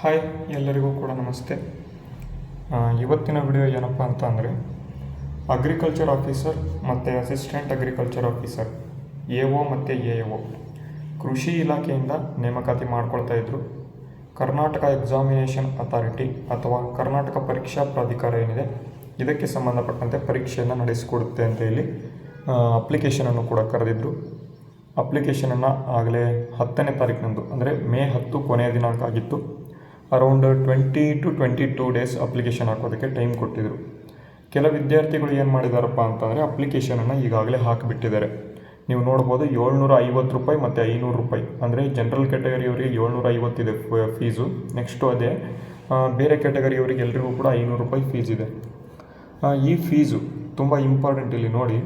Hi, ಎಲ್ಲರಿಗೂ ಕೂಡ ನಮಸ್ತೆ. ಇವತ್ತಿನ ವಿಡಿಯೋ ಏನಪ್ಪ ಅಂತ ಅಂದರೆ ಅಗ್ರಿಕಲ್ಚರ್ ಆಫೀಸರ್ ಮತ್ತು ಅಸಿಸ್ಟೆಂಟ್ ಅಗ್ರಿಕಲ್ಚರ್ ಆಫೀಸರ್ ಎ.ಒ. ಮತ್ತು ಎ.ಒ. ಕೃಷಿ ಇಲಾಖೆಯಿಂದ ನೇಮಕಾತಿ ಮಾಡ್ಕೊಳ್ತಾ ಇದ್ದರು. ಕರ್ನಾಟಕ ಎಕ್ಸಾಮಿನೇಷನ್ ಅಥಾರಿಟಿ ಅಥವಾ ಕರ್ನಾಟಕ ಪರೀಕ್ಷಾ ಪ್ರಾಧಿಕಾರ ಏನಿದೆ ಇದಕ್ಕೆ ಸಂಬಂಧಪಟ್ಟಂತೆ ಪರೀಕ್ಷೆಯನ್ನು ನಡೆಸಿಕೊಡುತ್ತೆ ಅಂತ ಹೇಳಿ ಅಪ್ಲಿಕೇಶನನ್ನು ಕೂಡ ಕರೆದಿದ್ದರು. ಅಪ್ಲಿಕೇಶನನ್ನು ಆಗಲೇ 10ನೇ ತಾರೀಕಿನಂದು ಅಂದರೆ ಮೇ 10 ಕೊನೆಯ ದಿನಾಂಕ ಆಗಿತ್ತು. ಅರೌಂಡ್ 20 to 22 ಡೇಸ್ ಅಪ್ಲಿಕೇಶನ್ ಹಾಕೋದಕ್ಕೆ ಟೈಮ್ ಕೊಟ್ಟಿದ್ದರು. ಕೆಲ ವಿದ್ಯಾರ್ಥಿಗಳು ಏನು ಮಾಡಿದಾರಪ್ಪ ಅಂತಂದರೆ ಅಪ್ಲಿಕೇಶನನ್ನು ಈಗಾಗಲೇ ಹಾಕಿಬಿಟ್ಟಿದ್ದಾರೆ. ನೀವು ನೋಡ್ಬೋದು 750 ರೂಪಾಯಿ ಮತ್ತು 500 ರೂಪಾಯಿ, ಅಂದರೆ ಜನರಲ್ ಕ್ಯಾಟಗರಿಯವರಿಗೆ 750 ಇದೆ ಫೀಸು. ನೆಕ್ಸ್ಟು ಅದೇ ಬೇರೆ ಕ್ಯಾಟಗರಿಯವರಿಗೆ ಎಲ್ರಿಗೂ ಕೂಡ 500 ರೂಪಾಯಿ ಫೀಸ್ ಇದೆ. ಈ ಫೀಸು ತುಂಬ ಇಂಪಾರ್ಟೆಂಟ್. ಇಲ್ಲಿ ನೋಡಿ,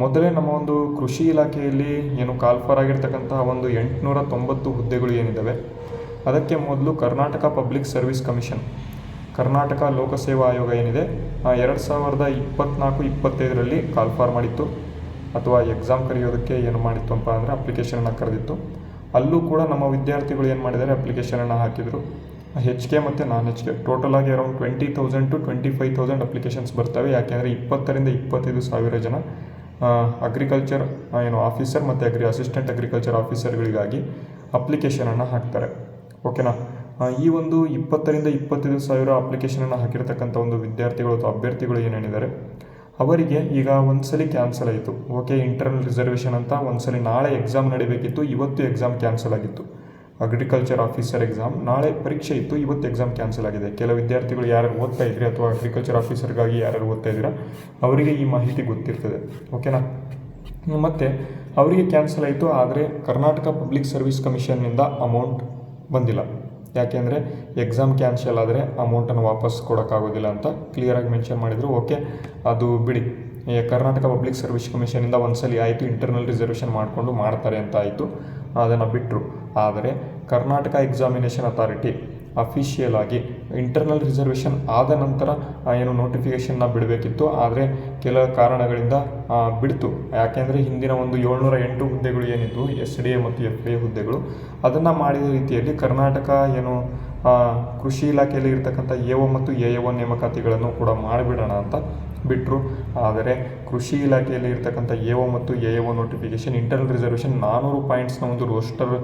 ಮೊದಲೇ ನಮ್ಮ ಒಂದು ಕೃಷಿ ಇಲಾಖೆಯಲ್ಲಿ ಏನು ಕಾಲ್ಫರ್ ಆಗಿರ್ತಕ್ಕಂಥ ಒಂದು 890 ಹುದ್ದೆಗಳು ಏನಿದ್ದಾವೆ, ಅದಕ್ಕೆ ಮೊದಲು Karnataka public service commission, Karnataka ಲೋಕಸೇವಾ ಆಯೋಗ ಏನಿದೆ 2024-25ರಲ್ಲಿ ಕಾಲ್ಫಾರ್ ಮಾಡಿತ್ತು, ಅಥವಾ ಎಕ್ಸಾಮ್ ಕರೆಯೋದಕ್ಕೆ ಏನು ಮಾಡಿತ್ತಪ್ಪ ಅಂದರೆ ಅಪ್ಲಿಕೇಶನನ್ನು ಕರೆದಿತ್ತು. ಅಲ್ಲೂ ಕೂಡ ನಮ್ಮ ವಿದ್ಯಾರ್ಥಿಗಳು ಏನು ಮಾಡಿದ್ದಾರೆ, ಅಪ್ಲಿಕೇಶನನ್ನು ಹಾಕಿದರು. HK ಮತ್ತು ನಾನ್ HK ಟೋಟಲಾಗಿ ಅರೌಂಡ್ 20,000 to 25,000 ಅಪ್ಲಿಕೇಶನ್ಸ್ ಬರ್ತವೆ. ಯಾಕೆಂದರೆ 20ರಿಂದ 25,000 ಜನ ಅಗ್ರಿಕಲ್ಚರ್ ಆಫೀಸರ್ ಮತ್ತು ಅಸಿಸ್ಟೆಂಟ್ ಅಗ್ರಿಕಲ್ಚರ್ ಆಫೀಸರ್ಗಳಿಗಾಗಿ ಅಪ್ಲಿಕೇಶನನ್ನು ಹಾಕ್ತಾರೆ. ಓಕೆನಾ. ಈ ಒಂದು 20ರಿಂದ 25,000 ಅಪ್ಲಿಕೇಶನನ್ನು ಹಾಕಿರ್ತಕ್ಕಂಥ ಒಂದು ವಿದ್ಯಾರ್ಥಿಗಳು ಅಥವಾ ಅಭ್ಯರ್ಥಿಗಳು ಏನೇನಿದ್ದಾರೆ ಅವರಿಗೆ ಈಗ ಒಂದ್ಸಲಿ ಕ್ಯಾನ್ಸಲ್ ಆಯಿತು. ಓಕೆ, ಇಂಟರ್ನಲ್ ರಿಸರ್ವೇಷನ್ ಅಂತ ಒಂದ್ಸಲಿ ನಾಳೆ ಎಕ್ಸಾಮ್ ನಡಿಬೇಕಿತ್ತು, ಇವತ್ತು ಎಕ್ಸಾಮ್ ಕ್ಯಾನ್ಸಲ್ ಆಗಿತ್ತು. ಅಗ್ರಿಕಲ್ಚರ್ ಆಫೀಸರ್ ಎಕ್ಸಾಮ್ ನಾಳೆ ಪರೀಕ್ಷೆ ಇತ್ತು, ಇವತ್ತು ಎಕ್ಸಾಮ್ ಕ್ಯಾನ್ಸಲ್ ಆಗಿದೆ. ಕೆಲವು ವಿದ್ಯಾರ್ಥಿಗಳು ಯಾರು ಓದ್ತಾ ಇದ್ರಿ ಅಥವಾ ಅಗ್ರಿಕಲ್ಚರ್ ಆಫೀಸರ್ಗಾಗಿ ಯಾರು ಓದ್ತಾ ಇದ್ದೀರಾ ಅವರಿಗೆ ಈ ಮಾಹಿತಿ ಗೊತ್ತಿರ್ತದೆ. ಓಕೆನಾ. ಮತ್ತು ಅವರಿಗೆ ಕ್ಯಾನ್ಸಲ್ ಆಯಿತು. ಆದರೆ ಕರ್ನಾಟಕ ಪಬ್ಲಿಕ್ ಸರ್ವಿಸ್ ಕಮಿಷನ್ನಿಂದ ಅಮೌಂಟ್ ಬಂದಿಲ್ಲ. ಯಾಕೆಂದರೆ ಎಕ್ಸಾಮ್ ಕ್ಯಾನ್ಸಲ್ ಆದರೆ ಅಮೌಂಟನ್ನು ವಾಪಸ್ ಕೊಡೋಕ್ಕಾಗೋದಿಲ್ಲ ಅಂತ ಕ್ಲಿಯರಾಗಿ ಮೆನ್ಷನ್ ಮಾಡಿದರು. ಓಕೆ, ಅದು ಬಿಡಿ. ಕರ್ನಾಟಕ ಪಬ್ಲಿಕ್ ಸರ್ವಿಸ್ ಕಮಿಷನಿಂದ ಒಂದ್ಸಲಿ ಆಯಿತು, ಇಂಟರ್ನಲ್ ರಿಸರ್ವೇಷನ್ ಮಾಡಿಕೊಂಡು ಮಾಡ್ತಾರೆ ಅಂತ ಆಯಿತು, ಅದನ್ನು ಬಿಟ್ಟರು. ಆದರೆ ಕರ್ನಾಟಕ ಎಕ್ಸಾಮಿನೇಷನ್ ಅಥಾರಿಟಿ ಅಫಿಷಿಯಲ್ ಆಗಿ ಇಂಟರ್ನಲ್ ರಿಸರ್ವೇಷನ್ ಆದ ನಂತರ ಏನು ನೋಟಿಫಿಕೇಷನ್ನ ಬಿಡಬೇಕಿತ್ತು. ಆದರೆ ಕೆಲ ಕಾರಣಗಳಿಂದ ಬಿಡ್ತು. ಯಾಕೆಂದರೆ ಹಿಂದಿನ ಒಂದು 708 ಹುದ್ದೆಗಳು ಏನಿತ್ತು SDA ಮತ್ತು FDA ಹುದ್ದೆಗಳು, ಅದನ್ನು ಮಾಡಿದ ರೀತಿಯಲ್ಲಿ ಕರ್ನಾಟಕ ಕೃಷಿ ಇಲಾಖೆಯಲ್ಲಿ ಇರ್ತಕ್ಕಂಥ ಎ.ಒ. ಮತ್ತು ಎ.ಒ. ನೇಮಕಾತಿಗಳನ್ನು ಕೂಡ ಮಾಡಿಬಿಡೋಣ ಅಂತ ಬಿಟ್ಟರು. ಆದರೆ ಕೃಷಿ ಇಲಾಖೆಯಲ್ಲಿ ಇರ್ತಕ್ಕಂಥ ಎ.ಒ. ಮತ್ತು ಎ.ಒ. ನೋಟಿಫಿಕೇಷನ್ ಇಂಟರ್ನಲ್ ರಿಸರ್ವೇಷನ್ 400 ಪಾಯಿಂಟ್ಸ್ನ ಒಂದು ರೋಸ್ಟರ್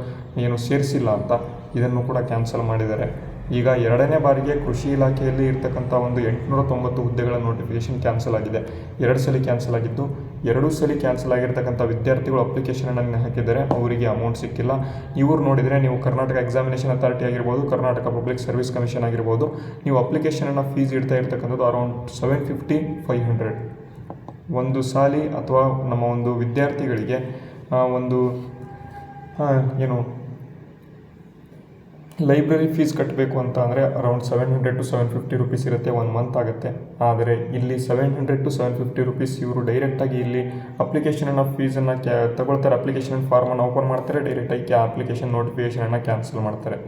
ಸೇರಿಸಿಲ್ಲ ಅಂತ ಇದನ್ನು ಕೂಡ ಕ್ಯಾನ್ಸಲ್ ಮಾಡಿದ್ದಾರೆ. ಈಗ 2ನೇ ಬಾರಿಗೆ ಕೃಷಿ ಇಲಾಖೆಯಲ್ಲಿ ಇರ್ತಕ್ಕಂಥ ಒಂದು 890 ಹುದ್ದೆಗಳ ನೋಟಿಫಿಕೇಷನ್ ಕ್ಯಾನ್ಸಲ್ ಆಗಿದೆ. 2 ಸಲ ಕ್ಯಾನ್ಸಲ್ ಆಗಿದ್ದು, 2 ಸಲ ಕ್ಯಾನ್ಸಲ್ ಆಗಿರ್ತಕ್ಕಂಥ ವಿದ್ಯಾರ್ಥಿಗಳು ಅಪ್ಲಿಕೇಶನನ್ನು ಹಾಕಿದ್ದಾರೆ, ಅವರಿಗೆ ಅಮೌಂಟ್ ಸಿಕ್ಕಿಲ್ಲ. ಇವರು ನೋಡಿದರೆ ನೀವು ಕರ್ನಾಟಕ ಎಕ್ಸಾಮಿನೇಷನ್ ಅಥಾರಿಟಿ ಆಗಿರ್ಬೋದು, ಕರ್ನಾಟಕ ಪಬ್ಲಿಕ್ ಸರ್ವಿಸ್ ಕಮಿಷನ್ ಆಗಿರ್ಬೋದು, ನೀವು ಅಪ್ಲಿಕೇಶನನ್ನು ಫೀಸ್ ಇಡ್ತಾ ಇರ್ತಕ್ಕಂಥದ್ದು ಅರೌಂಡ್ 750-500 ಒಂದು ಸಾಲಿ. ಅಥವಾ ನಮ್ಮ ಒಂದು ವಿದ್ಯಾರ್ಥಿಗಳಿಗೆ ಒಂದು ಲೈಬ್ರರಿ ಫೀಸ್ ಕಟ್ಟಬೇಕು ಅಂತ ಅಂದರೆ ಅರೌಂಡ್ 700 to 750 ರೂಪೀಸ್ ಇರುತ್ತೆ, 1 ಮಂತ್ ಆಗುತ್ತೆ. ಆದರೆ ಇಲ್ಲಿ 700 to 750 ರೂಪೀಸ್ ಇವರು ಡೈರೆಕ್ಟಾಗಿ ಇಲ್ಲಿ ಅಪ್ಲಿಕೇಶನನ್ನು ಫೀಸನ್ನು ತಗೊಳ್ತಾರೆ. ಅಪ್ಲಿಕೇಶನ್ ಫಾರ್ಮನ್ನು ಓಪನ್ ಮಾಡ್ತಾರೆ, ಡೈರೆಕ್ಟಾಗಿ ಅಪ್ಲಿಕೇಶನ್ ನೋಟಿಫಿಕೇಷನನ್ನು ಕ್ಯಾನ್ಸಲ್ ಮಾಡ್ತಾರೆ.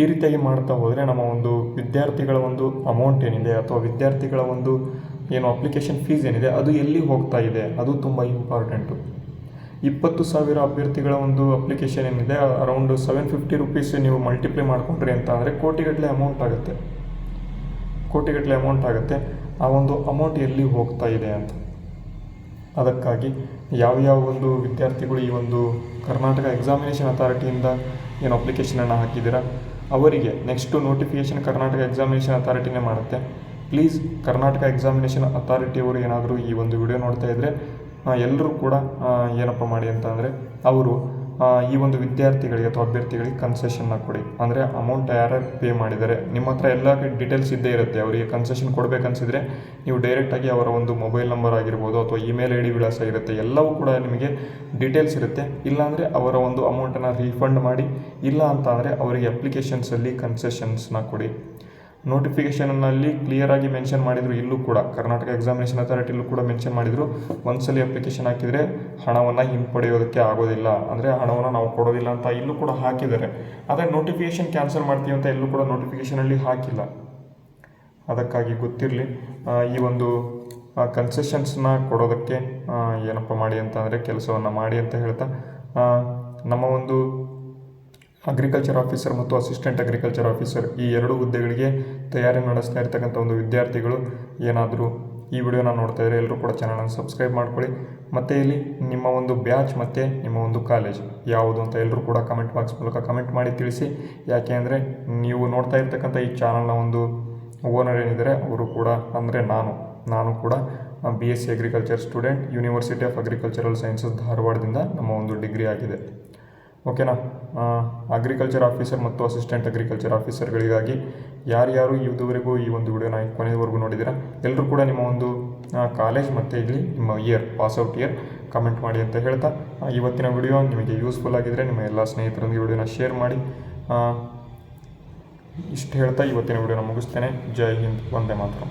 ಈ ರೀತಿಯಾಗಿ ಮಾಡ್ತಾ ಹೋದರೆ ನಮ್ಮ ಒಂದು ವಿದ್ಯಾರ್ಥಿಗಳ ಒಂದು ಅಮೌಂಟ್ ಏನಿದೆ ಅಥವಾ ವಿದ್ಯಾರ್ಥಿಗಳ ಒಂದು ಅಪ್ಲಿಕೇಶನ್ ಫೀಸ್ ಏನಿದೆ ಅದು ಎಲ್ಲಿ ಹೋಗ್ತಾ ಇದೆ, ಅದು ತುಂಬ ಇಂಪಾರ್ಟೆಂಟು. 20,000 ಅಭ್ಯರ್ಥಿಗಳ ಒಂದು ಅಪ್ಲಿಕೇಶನ್ ಏನಿದೆ ಅರೌಂಡ್ 750 ರೂಪೀಸ್ ನೀವು ಮಲ್ಟಿಪ್ಲೈ ಮಾಡಿಕೊಂಡ್ರಿ ಅಂತ ಅಂದರೆ ಕೋಟಿಗಟ್ಟಲೆ ಅಮೌಂಟ್ ಆಗುತ್ತೆ. ಆ ಒಂದು ಅಮೌಂಟ್ ಎಲ್ಲಿ ಹೋಗ್ತಾ ಇದೆ ಅಂತ. ಅದಕ್ಕಾಗಿ ಯಾವ್ಯಾವ ಒಂದು ವಿದ್ಯಾರ್ಥಿಗಳು ಈ ಒಂದು ಕರ್ನಾಟಕ ಎಕ್ಸಾಮಿನೇಷನ್ ಅಥಾರಿಟಿಯಿಂದ ಅಪ್ಲಿಕೇಶನನ್ನು ಹಾಕಿದ್ದೀರಾ ಅವರಿಗೆ ನೆಕ್ಸ್ಟು ನೋಟಿಫಿಕೇಷನ್ ಕರ್ನಾಟಕ ಎಕ್ಸಾಮಿನೇಷನ್ ಅಥಾರಿಟಿನೇ ಮಾಡುತ್ತೆ. ಪ್ಲೀಸ್ ಕರ್ನಾಟಕ ಎಕ್ಸಾಮಿನೇಷನ್ ಅಥಾರಿಟಿಯವರು ಏನಾದರೂ ಈ ಒಂದು ವಿಡಿಯೋ ನೋಡ್ತಾ ಇದ್ದರೆ ಎಲ್ಲರೂ ಕೂಡ ಏನಪ್ಪ ಮಾಡಿ ಅಂತ ಅಂದರೆ ಅವರು ಈ ಒಂದು ವಿದ್ಯಾರ್ಥಿಗಳಿಗೆ ಅಥವಾ ಅಭ್ಯರ್ಥಿಗಳಿಗೆ ಕನ್ಸೆಷನ್ನ ಕೊಡಿ. ಅಂದರೆ ಅಮೌಂಟ್ ಯಾರ್ಯಾರು ಪೇ ಮಾಡಿದ್ದಾರೆ ನಿಮ್ಮ ಹತ್ರ ಎಲ್ಲ ಡೀಟೇಲ್ಸ್ ಇದ್ದೇ ಇರುತ್ತೆ. ಅವರಿಗೆ ಕನ್ಸೆಷನ್ ಕೊಡಬೇಕನ್ಸಿದ್ರೆ ನೀವು ಡೈರೆಕ್ಟಾಗಿ ಅವರ ಒಂದು ಮೊಬೈಲ್ ನಂಬರ್ ಆಗಿರ್ಬೋದು ಅಥವಾ ಇಮೇಲ್ ID ವಿಳಾಸ ಇರುತ್ತೆ, ಎಲ್ಲವೂ ಕೂಡ ನಿಮಗೆ ಡೀಟೇಲ್ಸ್ ಇರುತ್ತೆ. ಇಲ್ಲಾಂದರೆ ಅವರ ಒಂದು ಅಮೌಂಟನ್ನು ರೀಫಂಡ್ ಮಾಡಿ, ಇಲ್ಲ ಅಂತ ಅಂದರೆ ಅವರಿಗೆ ಅಪ್ಲಿಕೇಶನ್ಸಲ್ಲಿ ಕನ್ಸೆಷನ್ಸ್ನ ಕೊಡಿ. ನೋಟಿಫಿಕೇಷನ್ನಲ್ಲಿ ಕ್ಲಿಯರಾಗಿ ಮೆನ್ಷನ್ ಮಾಡಿದರು. ಇಲ್ಲೂ ಕೂಡ ಕರ್ನಾಟಕ ಎಕ್ಸಾಮಿನೇಷನ್ ಅಥಾರಿಟಿಯಲ್ಲೂ ಕೂಡ ಮೆನ್ಷನ್ ಮಾಡಿದರು, ಒಂದ್ಸಲಿ ಅಪ್ಲಿಕೇಶನ್ ಹಾಕಿದರೆ ಹಣವನ್ನು ಹಿಂಪಡೆಯೋದಕ್ಕೆ ಆಗೋದಿಲ್ಲ, ಅಂದರೆ ಹಣವನ್ನು ನಾವು ಕೊಡೋದಿಲ್ಲ ಅಂತ ಇಲ್ಲೂ ಕೂಡ ಹಾಕಿದ್ದಾರೆ. ಆದರೆ ನೋಟಿಫಿಕೇಷನ್ ಕ್ಯಾನ್ಸಲ್ ಮಾಡ್ತೀವಿ ಅಂತ ಎಲ್ಲೂ ಕೂಡ ನೋಟಿಫಿಕೇಷನಲ್ಲಿ ಹಾಕಿಲ್ಲ. ಅದಕ್ಕಾಗಿ ಗೊತ್ತಿರಲಿ, ಈ ಒಂದು ಕನ್ಸೆಷನ್ಸ್ನ ಕೊಡೋದಕ್ಕೆ ಏನಪ್ಪ ಮಾಡಿ ಅಂತ ಅಂದರೆ ಕೆಲಸವನ್ನು ಮಾಡಿ ಅಂತ ಹೇಳ್ತಾ ನಮ್ಮ ಒಂದು ಅಗ್ರಿಕಲ್ಚರ್ ಆಫೀಸರ್ ಮತ್ತು ಅಸಿಸ್ಟೆಂಟ್ ಅಗ್ರಿಕಲ್ಚರ್ ಆಫೀಸರ್ ಈ ಎರಡು ಹುದ್ದೆಗಳಿಗೆ ತಯಾರಿ ನಡೆಸ್ತಾ ಇರ್ತಕ್ಕಂಥ ಒಂದು ವಿದ್ಯಾರ್ಥಿಗಳು ಏನಾದರೂ ಈ ವಿಡಿಯೋನ ನೋಡ್ತಾ ಇದ್ದರೆ ಎಲ್ಲರೂ ಕೂಡ ಚಾನಲನ್ನು ಸಬ್ಸ್ಕ್ರೈಬ್ ಮಾಡ್ಕೊಳ್ಳಿ. ಮತ್ತು ಇಲ್ಲಿ ನಿಮ್ಮ ಒಂದು ಬ್ಯಾಚ್ ಮತ್ತು ನಿಮ್ಮ ಒಂದು ಕಾಲೇಜ್ ಯಾವುದು ಅಂತ ಎಲ್ಲರೂ ಕೂಡ ಕಮೆಂಟ್ ಬಾಕ್ಸ್ ಮೂಲಕ ಕಮೆಂಟ್ ಮಾಡಿ ತಿಳಿಸಿ. ಯಾಕೆ ಅಂದರೆ ನೀವು ನೋಡ್ತಾ ಇರ್ತಕ್ಕಂಥ ಈ ಚಾನಲ್ನ ಒಂದು ಓನರ್ ಏನಿದ್ದಾರೆ ಅವರು ಕೂಡ ಅಂದರೆ ನಾನು ಕೂಡ BSc agriculture student, university of agricultural sciences ಧಾರವಾಡದಿಂದ ನಮ್ಮ ಒಂದು ಡಿಗ್ರಿ ಆಗಿದೆ. ಓಕೆನಾ. ಅಗ್ರಿಕಲ್ಚರ್ ಆಫೀಸರ್ ಮತ್ತು ಅಸಿಸ್ಟೆಂಟ್ ಅಗ್ರಿಕಲ್ಚರ್ ಆಫೀಸರ್ಗಳಿಗಾಗಿ ಯಾರ್ಯಾರು ಇದುವರೆಗೂ ಈ ಒಂದು ವಿಡಿಯೋನ ಕೊನೆಯವರೆಗೂ ನೋಡಿದ್ದೀರಾ ಎಲ್ಲರೂ ಕೂಡ ನಿಮ್ಮ ಒಂದು ಕಾಲೇಜ್ ಮತ್ತು ಇಲ್ಲಿ ನಿಮ್ಮ ಪಾಸ್ಔಟ್ ಇಯರ್ ಕಮೆಂಟ್ ಮಾಡಿ ಅಂತ ಹೇಳ್ತಾ ಇವತ್ತಿನ ವಿಡಿಯೋ ನಿಮಗೆ ಯೂಸ್ಫುಲ್ ಆಗಿದ್ದರೆ ನಿಮ್ಮ ಎಲ್ಲ ಸ್ನೇಹಿತರೊಂದಿಗೆ ವಿಡಿಯೋನ ಶೇರ್ ಮಾಡಿ. ಇಷ್ಟು ಹೇಳ್ತಾ ಇವತ್ತಿನ ವಿಡಿಯೋನ ಮುಗಿಸ್ತೇನೆ. ಜೈ ಹಿಂದ್, ವಂದೇ ಮಾತರಂ.